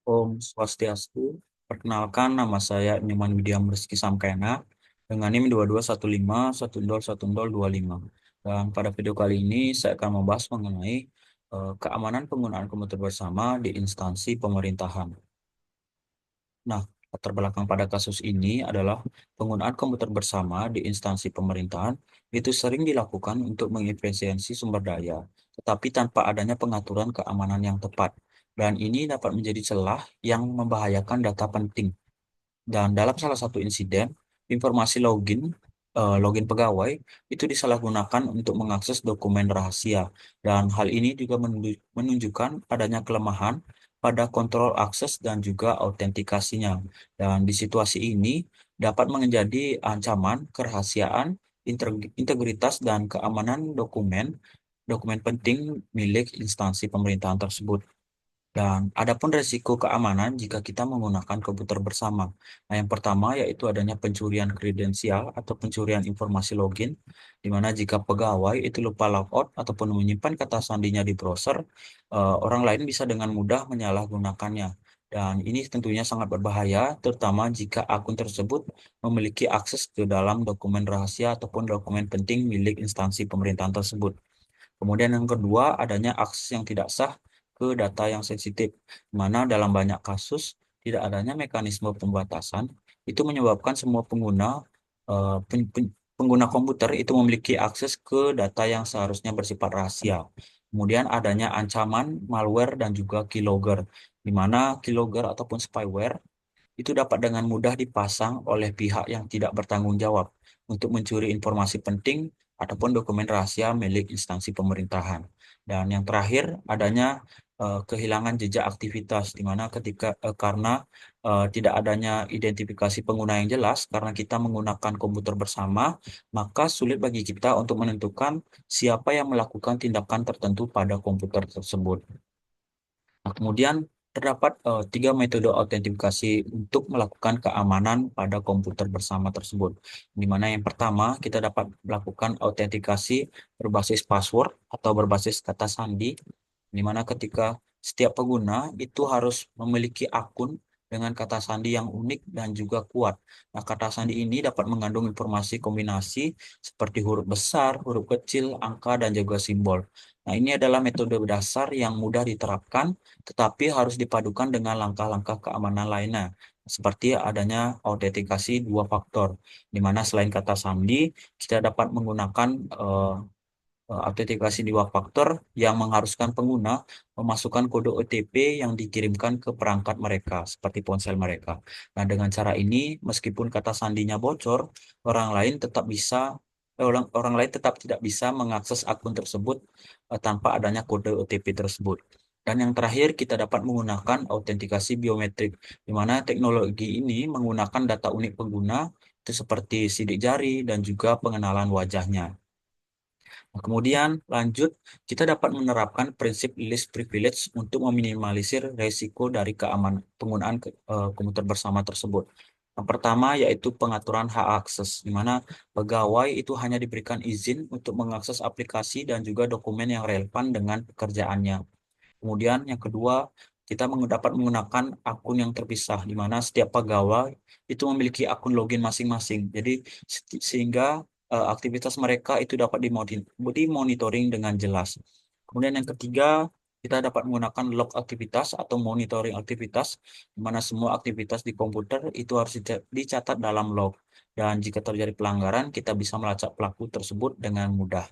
Om Swastiastu. Perkenalkan, nama saya Nyoman Widiam Rizky Samkena dengan NIM 2215101025. Dan pada video kali ini saya akan membahas mengenai keamanan penggunaan komputer bersama di instansi pemerintahan. Nah, latar belakang pada kasus ini adalah penggunaan komputer bersama di instansi pemerintahan itu sering dilakukan untuk mengefisiensi sumber daya, tetapi tanpa adanya pengaturan keamanan yang tepat. Dan ini dapat menjadi celah yang membahayakan data penting. Dan dalam salah satu insiden, informasi login pegawai itu disalahgunakan untuk mengakses dokumen rahasia. Dan hal ini juga menunjukkan adanya kelemahan pada kontrol akses dan juga autentikasinya. Dan di situasi ini dapat menjadi ancaman kerahasiaan, integritas, dan keamanan dokumen penting milik instansi pemerintahan tersebut. Dan adapun resiko keamanan jika kita menggunakan komputer bersama. Nah, yang pertama yaitu adanya pencurian kredensial atau pencurian informasi login, di mana jika pegawai itu lupa logout ataupun menyimpan kata sandinya di browser, orang lain bisa dengan mudah menyalahgunakannya. Dan ini tentunya sangat berbahaya, terutama jika akun tersebut memiliki akses ke dalam dokumen rahasia ataupun dokumen penting milik instansi pemerintahan tersebut. Kemudian yang kedua, adanya akses yang tidak sah ke data yang sensitif, di mana dalam banyak kasus tidak adanya mekanisme pembatasan itu menyebabkan semua pengguna komputer itu memiliki akses ke data yang seharusnya bersifat rahasia. Kemudian adanya ancaman malware dan juga keylogger, di mana keylogger ataupun spyware itu dapat dengan mudah dipasang oleh pihak yang tidak bertanggung jawab untuk mencuri informasi penting ataupun dokumen rahasia milik instansi pemerintahan. Dan yang terakhir, adanya kehilangan jejak aktivitas, di mana karena tidak adanya identifikasi pengguna yang jelas, karena kita menggunakan komputer bersama, maka sulit bagi kita untuk menentukan siapa yang melakukan tindakan tertentu pada komputer tersebut. Nah, kemudian terdapat tiga metode autentifikasi untuk melakukan keamanan pada komputer bersama tersebut. Di mana yang pertama, kita dapat melakukan autentikasi berbasis password atau berbasis kata sandi, di mana ketika setiap pengguna itu harus memiliki akun dengan kata sandi yang unik dan juga kuat. Nah, kata sandi ini dapat mengandung informasi kombinasi seperti huruf besar, huruf kecil, angka, dan juga simbol. Nah, ini adalah metode dasar yang mudah diterapkan tetapi harus dipadukan dengan langkah-langkah keamanan lainnya, seperti adanya autentikasi dua faktor, di mana selain kata sandi, kita dapat menggunakan autentikasi dua faktor yang mengharuskan pengguna memasukkan kode OTP yang dikirimkan ke perangkat mereka, seperti ponsel mereka. Nah, dengan cara ini, meskipun kata sandinya bocor, orang lain tetap bisa orang lain tetap tidak bisa mengakses akun tersebut tanpa adanya kode OTP tersebut. Dan yang terakhir, kita dapat menggunakan autentikasi biometrik, di mana teknologi ini menggunakan data unik pengguna, itu seperti sidik jari dan juga pengenalan wajahnya. Nah, kemudian lanjut, kita dapat menerapkan prinsip least privilege untuk meminimalisir resiko dari penggunaan komputer bersama tersebut. Yang pertama yaitu pengaturan hak akses, di mana pegawai itu hanya diberikan izin untuk mengakses aplikasi dan juga dokumen yang relevan dengan pekerjaannya. Kemudian yang kedua, kita dapat menggunakan akun yang terpisah, di mana setiap pegawai itu memiliki akun login masing-masing. Jadi sehingga aktivitas mereka itu dapat dimonitoring dengan jelas. Kemudian yang ketiga, kita dapat menggunakan log aktivitas atau monitoring aktivitas, di mana semua aktivitas di komputer itu harus dicatat dalam log. Dan jika terjadi pelanggaran, kita bisa melacak pelaku tersebut dengan mudah.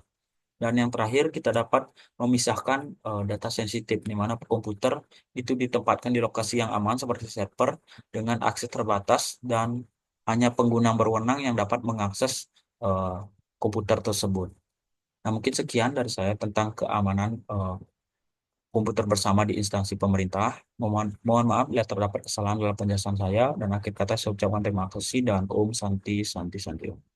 Dan yang terakhir, kita dapat memisahkan data sensitif, di mana komputer itu ditempatkan di lokasi yang aman seperti server dengan akses terbatas dan hanya pengguna berwenang yang dapat mengakses eh, komputer tersebut. Nah, mungkin sekian dari saya tentang keamanan komputer bersama di instansi pemerintah. Mohon maaf bila terdapat kesalahan dalam penjelasan saya, dan akhir kata saya ucapkan terima kasih dan Om Santi Santi Santi. Om.